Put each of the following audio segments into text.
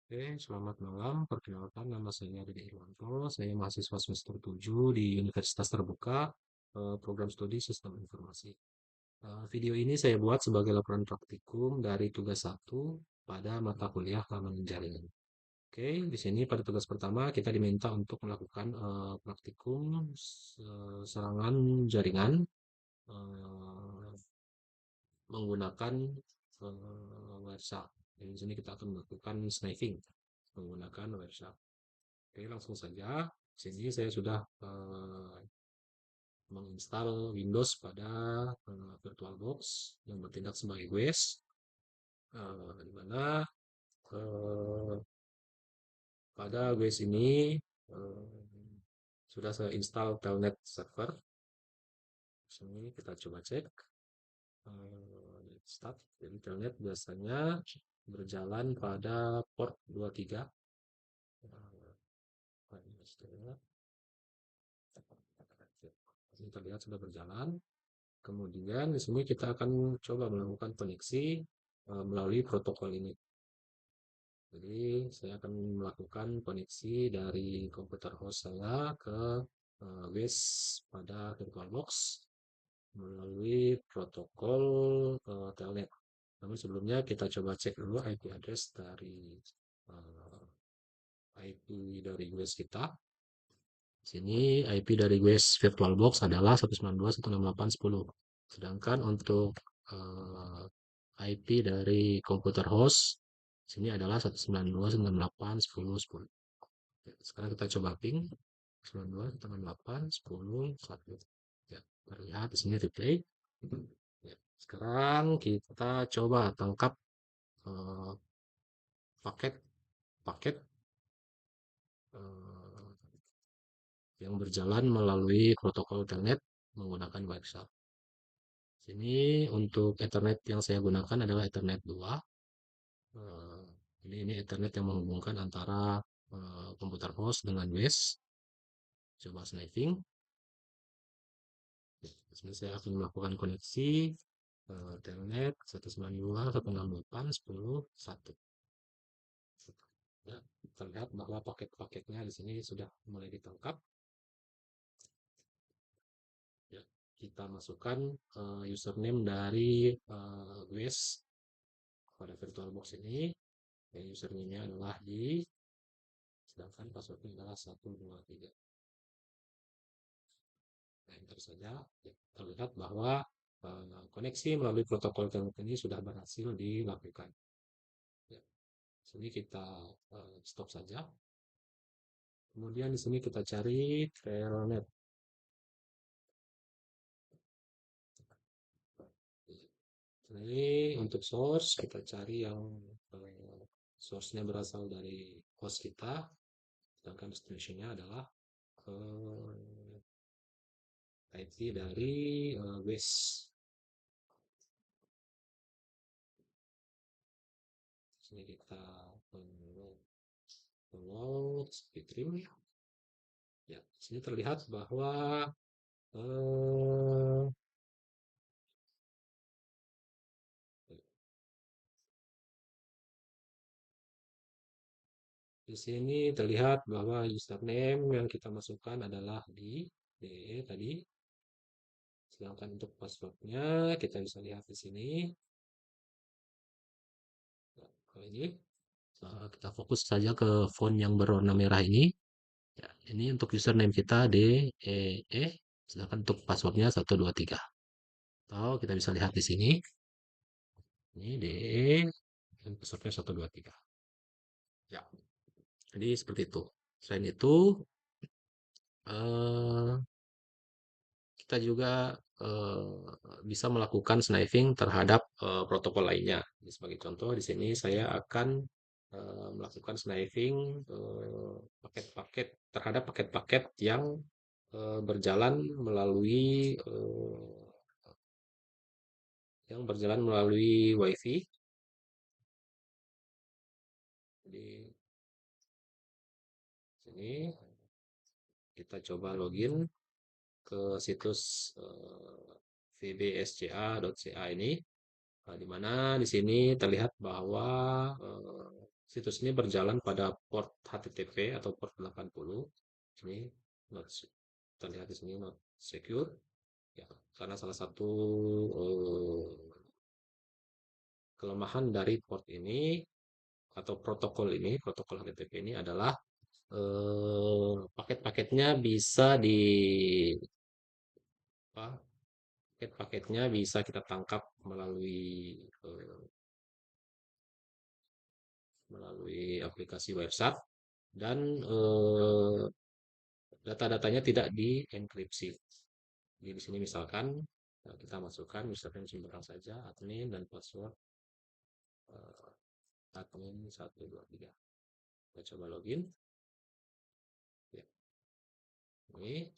Oke, selamat malam. Perkenalkan, nama saya Dede Irwanto. Saya mahasiswa semester 7 di Universitas Terbuka, program studi Sistem Informasi. Video ini saya buat sebagai laporan praktikum dari tugas 1 pada mata kuliah keamanan jaringan. Oke, di sini pada tugas pertama kita diminta untuk melakukan praktikum serangan jaringan eh, menggunakan Wireshark. Di sini kita akan melakukan sniping menggunakan Wireshark. Oke, langsung saja. Di sini saya sudah menginstal Windows pada VirtualBox yang bertindak sebagai OS, di mana eh, pada OS ini sudah saya install Telnet server. Di sini kita coba cek. Start. Jadi Telnet biasanya berjalan pada port 23. Ini terlihat sudah berjalan. Kemudian di sini kita akan coba melakukan koneksi melalui protokol ini. Jadi saya akan melakukan koneksi dari komputer host saya ke base pada VirtualBox melalui protokol Telnet. Namun sebelumnya kita coba cek dulu IP address dari IP dari US kita. Sini IP dari WES VirtualBox adalah 192.168.10. Sedangkan untuk IP dari komputer host sini adalah 192.168.10.10. Sekarang kita coba ping 192.168.10.1. Ya, terlihat di sini replay. Ya, sekarang kita coba tangkap eh, paket paket eh, yang berjalan melalui protokol Telnet menggunakan WhatsApp. Sini untuk Ethernet yang saya gunakan adalah Ethernet 2. Eh, ini Ethernet yang menghubungkan antara komputer host dengan WES. Coba sniping. Sini saya akan melakukan koneksi Telnet 192.168.10.1. Ya, terlihat bahwa paket-paketnya di sini sudah mulai ditangkap. Ya, kita masukkan username dari WES pada VirtualBox ini. Ya, username-nya adalah di, sedangkan passwordnya adalah 123. Nah, enter saja. Ya, terlihat bahwa koneksi melalui protokol Telnet ini sudah berhasil dilakukan. Ya, sini kita stop saja. Kemudian di sini kita cari Trailnet. Ini untuk source kita cari yang source-nya berasal dari host kita, sedangkan destination-nya adalah IP dari base. Sini kita follow speedtrim. Ya, sini terlihat bahwa eh, di sini terlihat bahwa username yang kita masukkan adalah di DE tadi. Sedangkan untuk passwordnya kita bisa lihat di sini. Nah, kalau ini kita fokus saja ke font yang berwarna merah ini. Ya, ini untuk username kita DEE, sedangkan untuk passwordnya 123. Atau kita bisa lihat di sini. Ini DEE dan passwordnya 123. Ya, jadi seperti itu. Selain itu, eh, kita juga bisa melakukan sniping terhadap protokol lainnya. Jadi sebagai contoh, di sini saya akan melakukan sniping paket-paket terhadap paket-paket yang berjalan melalui WiFi. Jadi sini kita coba login ke situs vbsca.ca ini, di mana di sini terlihat bahwa Situs ini berjalan pada port HTTP atau port 80. Ini not, kita lihat di sini not secure. Ya, karena salah satu eh, kelemahan dari port ini atau protokol HTTP ini adalah paket-paketnya bisa apa, paket-paketnya bisa kita tangkap eh, melalui aplikasi website dan data-datanya tidak dienkripsi. Jadi di sini misalkan kita masukkan username sembarang saja, admin dan password eh, admin 123. Kita coba login. Ya, ini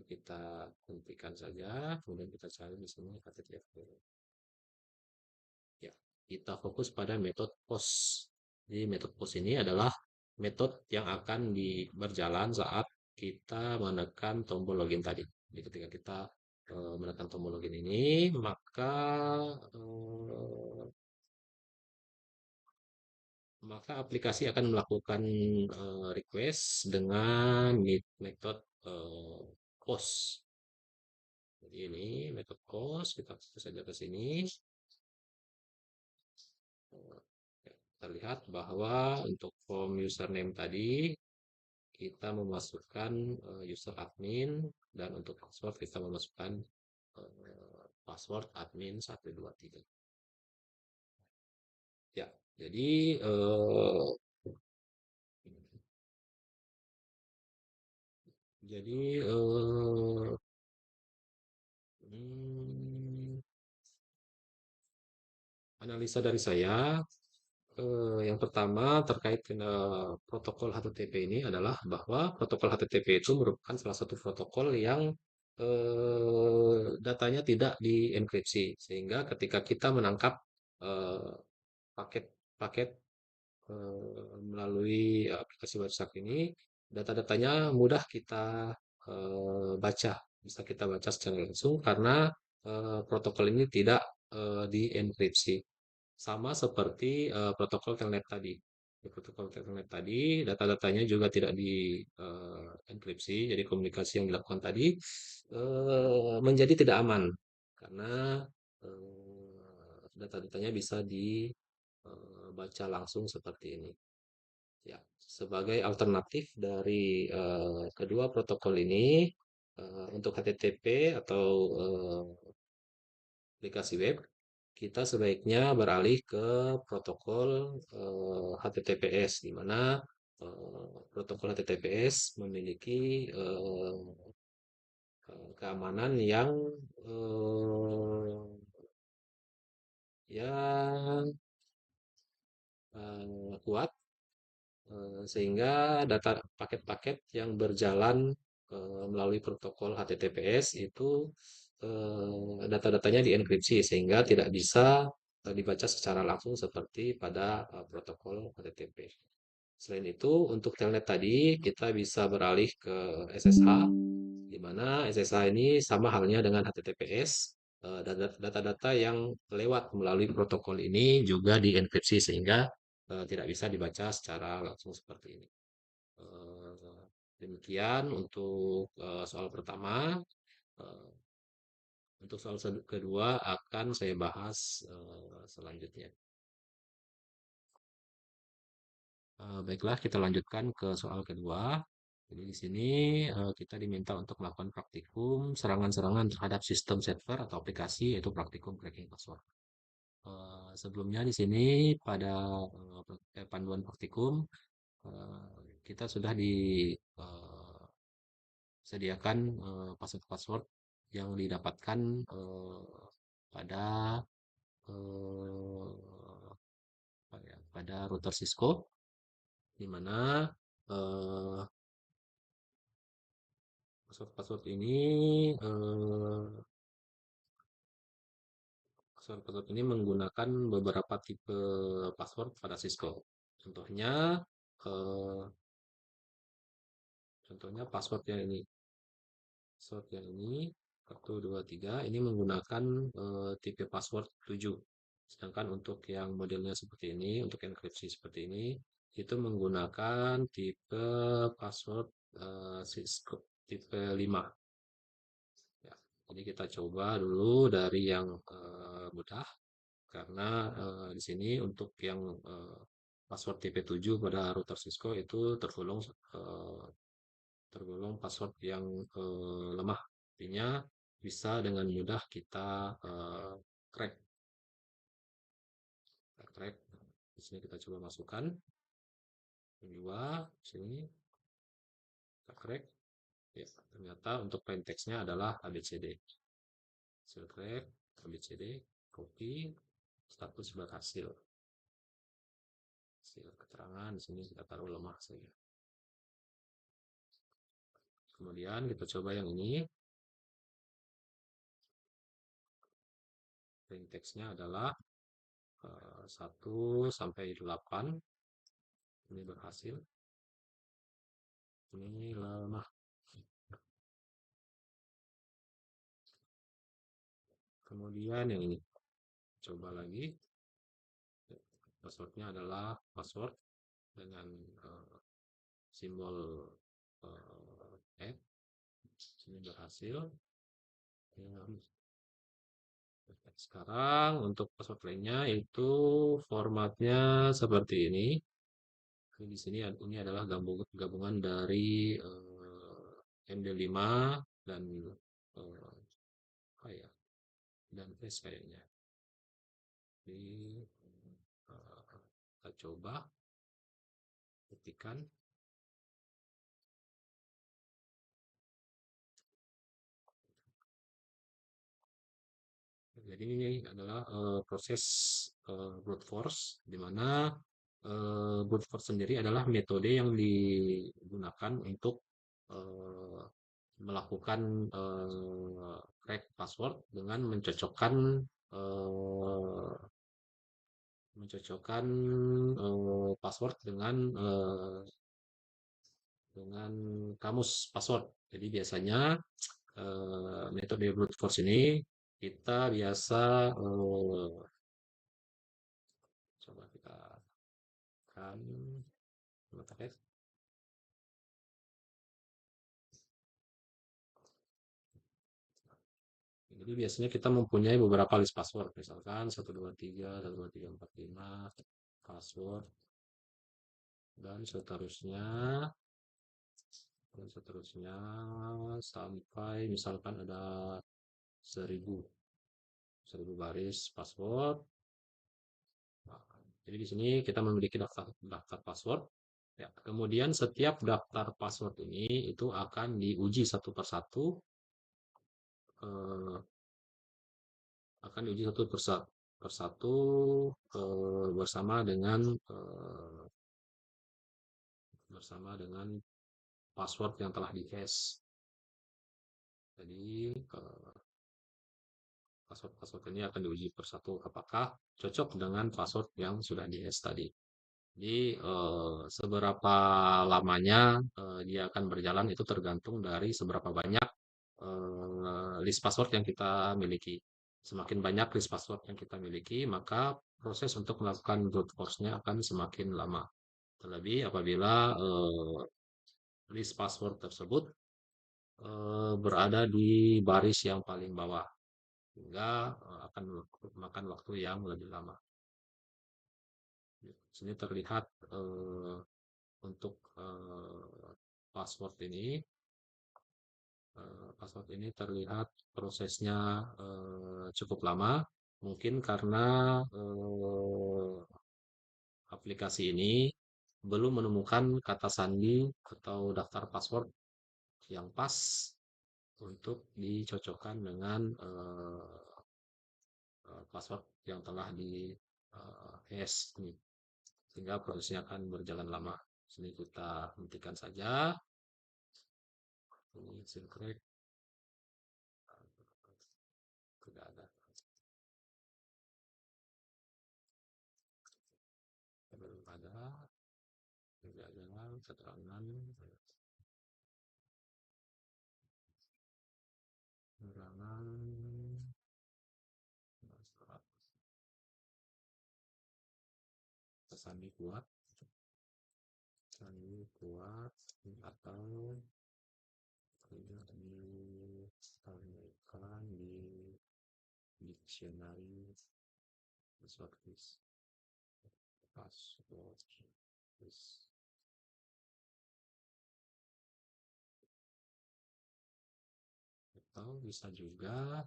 kita hentikan saja, kemudian kita cari di sini HTTP. Ya, kita fokus pada metode POST. Jadi metode POST ini adalah metode yang akan berjalan saat kita menekan tombol login tadi. Jadi ketika kita menekan tombol login ini, eh, maka aplikasi akan melakukan request dengan metode POST. Jadi ini metode POST, kita fokus saja ke sini. Terlihat bahwa untuk form username tadi kita memasukkan user admin dan untuk password kita memasukkan password admin 123. Ya, jadi jadi hmm, analisa dari saya yang pertama terkait dengan protokol HTTP ini adalah bahwa protokol HTTP itu merupakan salah satu protokol yang datanya tidak dienkripsi, sehingga ketika kita menangkap eh, paket-paket melalui aplikasi WhatsApp ini, data-datanya mudah kita baca, bisa kita baca secara langsung karena protokol ini tidak dienkripsi. Sama seperti protokol telnet tadi. Di protokol telnet tadi, data-datanya juga tidak dienkripsi, jadi komunikasi yang dilakukan tadi menjadi tidak aman karena data-datanya bisa dibaca langsung seperti ini. Ya, sebagai alternatif dari kedua protokol ini untuk HTTP atau aplikasi web, kita sebaiknya beralih ke protokol HTTPS, di mana protokol HTTPS memiliki keamanan yang ya kuat, sehingga data paket-paket yang berjalan melalui protokol HTTPS itu data-datanya dienkripsi sehingga tidak bisa dibaca secara langsung seperti pada protokol HTTP. Selain itu, untuk telnet tadi kita bisa beralih ke SSH, di mana SSH ini sama halnya dengan HTTPS. Data-data yang lewat melalui protokol ini juga dienkripsi sehingga tidak bisa dibaca secara langsung seperti ini. Demikian untuk soal pertama. Eh, untuk soal kedua akan saya bahas selanjutnya. Baiklah, kita lanjutkan ke soal kedua. Jadi di sini kita diminta untuk melakukan praktikum serangan-serangan terhadap sistem server atau aplikasi, yaitu praktikum cracking password. Sebelumnya di sini pada panduan praktikum kita sudah disediakan password-password yang didapatkan pada eh, pada router Cisco, di mana eh, password-password ini eh, password-password ini menggunakan beberapa tipe password pada Cisco. Contohnya eh, contohnya passwordnya ini. Password yang ini 123 ini menggunakan tipe password 7. Sedangkan untuk yang modelnya seperti ini, untuk enkripsi seperti ini, itu menggunakan tipe password Cisco tipe 5. Ya. Jadi kita coba dulu dari yang mudah, karena di sini untuk yang password tipe 7 pada router Cisco itu eh, tergolong password yang lemah. Artinya bisa dengan mudah kita crack. Crack. Di sini kita coba masukkan yang dua, sini kita crack. Ya, ternyata untuk plain text-nya adalah ABCD. Hasil crack, ABCD, copy, status berhasil. Hasil keterangan di sini kita taruh lemah saja. Kemudian kita coba yang ini. Plain text-nya adalah 1 sampai 8. Ini berhasil. Ini lemah. Kemudian yang ini. Coba lagi. Passwordnya adalah password dengan simbol F. Ini berhasil. Sekarang untuk password lainnya itu formatnya seperti ini. Di sini ini adalah gabungan dari MD5 dan eh, apa ya, dan S kayaknya. Jadi kita coba ketikkan. Jadi ini adalah proses brute force, di mana brute force sendiri adalah metode yang digunakan untuk eh, melakukan crack password dengan eh, mencocokkan password dengan kamus password. Jadi biasanya metode brute force ini kita biasa coba kita kan jadi biasanya kita mempunyai beberapa list password, misalkan 123 123 123 4 5 password dan seterusnya sampai misalkan ada 1000 baris password. Nah, jadi di sini kita memiliki daftar password. Ya, kemudian setiap daftar password ini itu akan diuji satu persatu, eh, akan diuji satu persatu bersama dengan password yang telah di-hash. Jadi password-password ini akan diuji persatu apakah cocok dengan password yang sudah di-hash tadi. Jadi seberapa lamanya dia akan berjalan itu tergantung dari seberapa banyak list password yang kita miliki. Semakin banyak list password yang kita miliki, maka proses untuk melakukan brute force-nya akan semakin lama. Terlebih apabila list password tersebut berada di baris yang paling bawah, sehingga akan memakan waktu yang lebih lama. Di sini terlihat untuk password ini, terlihat prosesnya cukup lama, mungkin karena aplikasi ini belum menemukan kata sandi atau daftar password yang pas untuk dicocokkan dengan password yang telah di hash ini, sehingga prosesnya akan berjalan lama. Sini kita hentikan saja. Ini secret tidak ada, belum ada, tidak ada keterangan keterangan sandi kuat, sandi kuat, atau tidak ditampilkan di dictionary seperti password atau bisa juga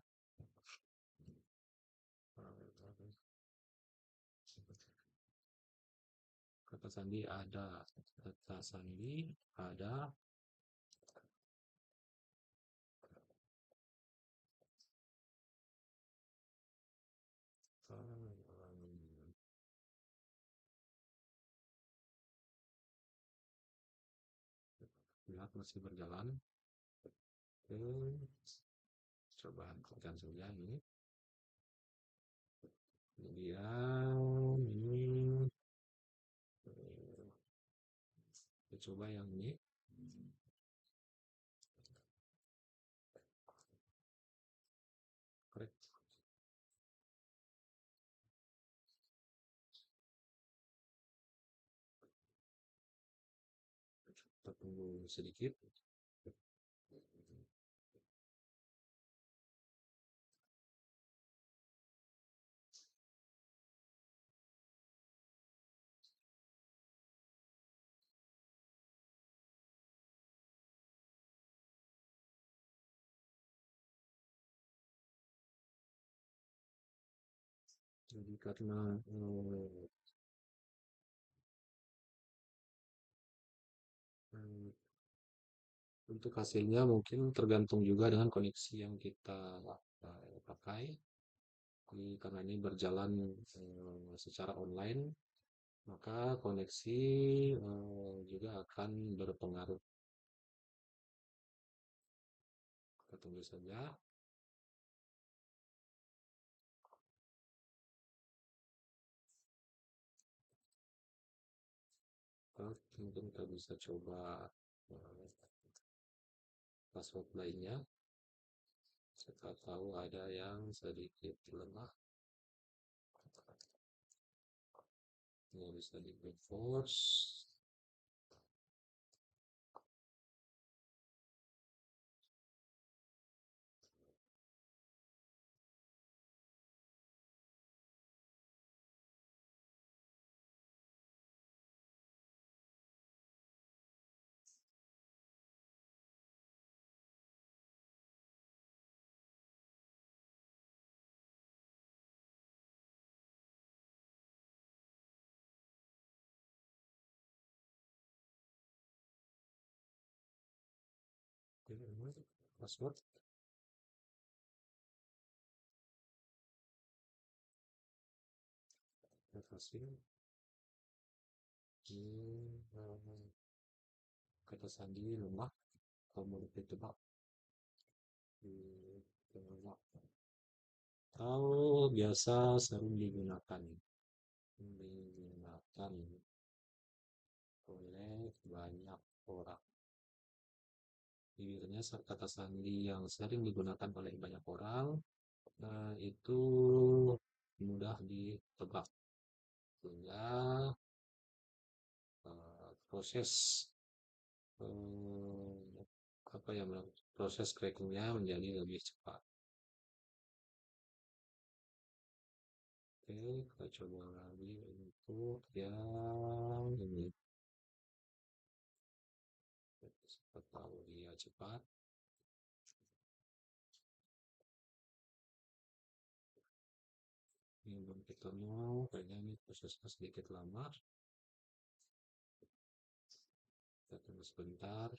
kata sandi ada, kata sandi ada, lihat masih berjalan. Oke, coba hentikan saja ini. Kemudian ini kita coba yang ini. Correct. Kita tunggu sedikit. Jadi karena untuk hasilnya mungkin tergantung juga dengan koneksi yang kita pakai. Karena ini berjalan secara online, maka koneksi juga akan berpengaruh. Kita tunggu saja. Mungkin kita bisa coba password lainnya. Kita tahu ada yang sedikit lemah. Ini bisa di force. Password. Kasih. Kata sandi lemah. Kamu lebih tebak. Atau biasa sering digunakan oleh banyak orang. Bibirnya kata sandi yang sering digunakan oleh banyak orang itu mudah ditebak, sehingga proses eh, apa ya, proses crackingnya menjadi lebih cepat. Oke, kita coba lagi untuk yang ini. Siapa tahu dia cepat. Ini belum ketemu, kayaknya ini prosesnya sedikit lama. Kita tunggu sebentar.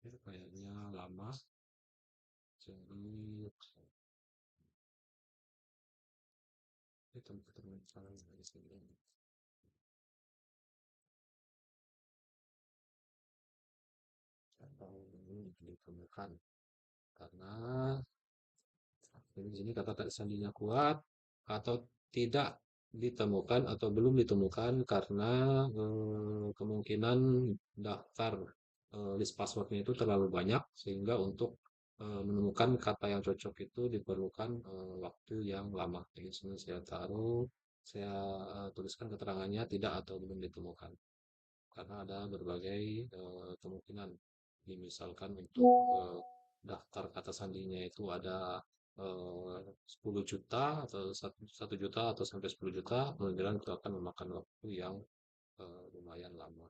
Ini kayaknya lama, jadi atau belum ditemukan karena jadi di sini kata tak sandinya kuat atau tidak ditemukan atau belum ditemukan karena kemungkinan daftar list passwordnya itu terlalu banyak sehingga untuk menemukan kata yang cocok itu diperlukan waktu yang lama. Jadi sini saya tuliskan keterangannya tidak atau belum ditemukan karena ada berbagai kemungkinan. Misalkan untuk daftar kata sandinya itu ada 10 juta atau 1 juta atau sampai 10 juta, kemungkinan itu akan memakan waktu yang lumayan lama.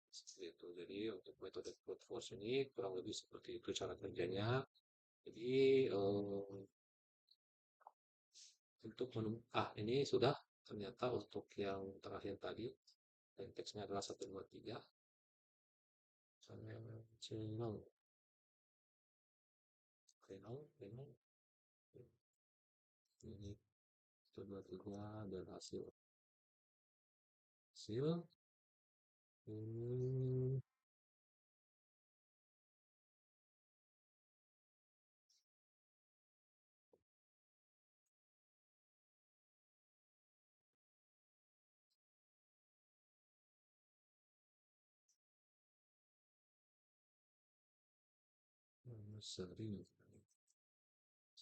Seperti itu. Jadi untuk metode brute force ini kurang lebih seperti itu cara kerjanya. Jadi untuk ini sudah ternyata untuk yang terakhir tadi dan teksnya adalah 1, 2, 3. Channel Renal ini 1, 2, 3 dan hasil ini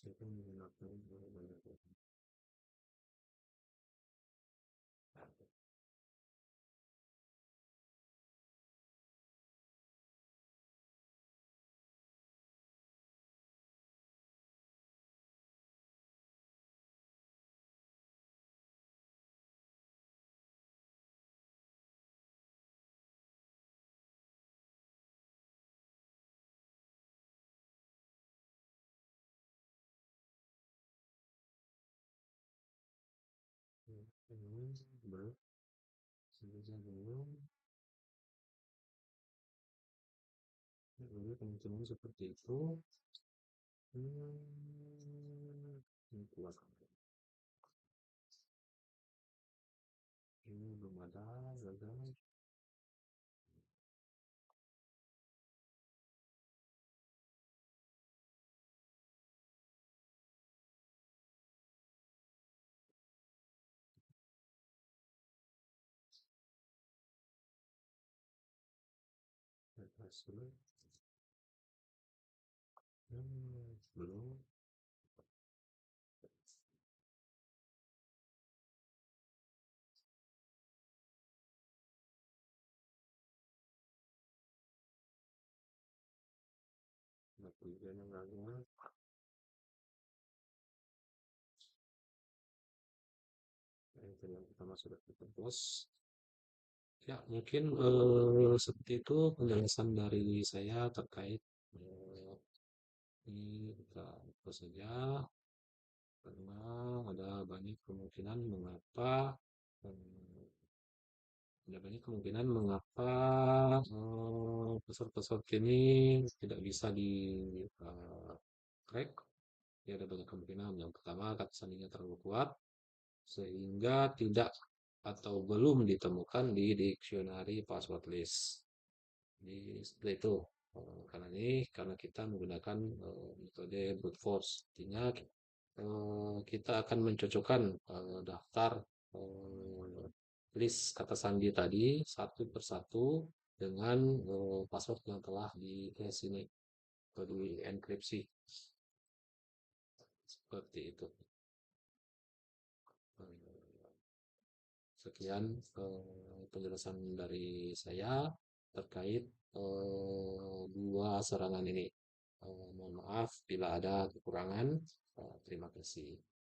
sering menggunakan belum belum teman-teman seperti itu. Ini keluar. Ini belum ada gagal. Hasil belum. Kemudian yang gagal. Yang pertama sudah kita post. Ya, mungkin seperti itu penjelasan dari saya terkait ini kita post saja karena ada banyak kemungkinan mengapa eh, peserta-peserta ini tidak bisa di track. Ya, ada banyak kemungkinan. Yang pertama, kata sandinya terlalu kuat sehingga tidak atau belum ditemukan di dictionary password list. Jadi seperti itu. Karena kita menggunakan metode brute force, artinya kita akan mencocokkan daftar eh, list kata sandi tadi satu persatu dengan password yang telah di hash ini atau di enkripsi seperti itu. Sekian penjelasan dari saya terkait dua serangan ini. Mohon maaf bila ada kekurangan. Terima kasih.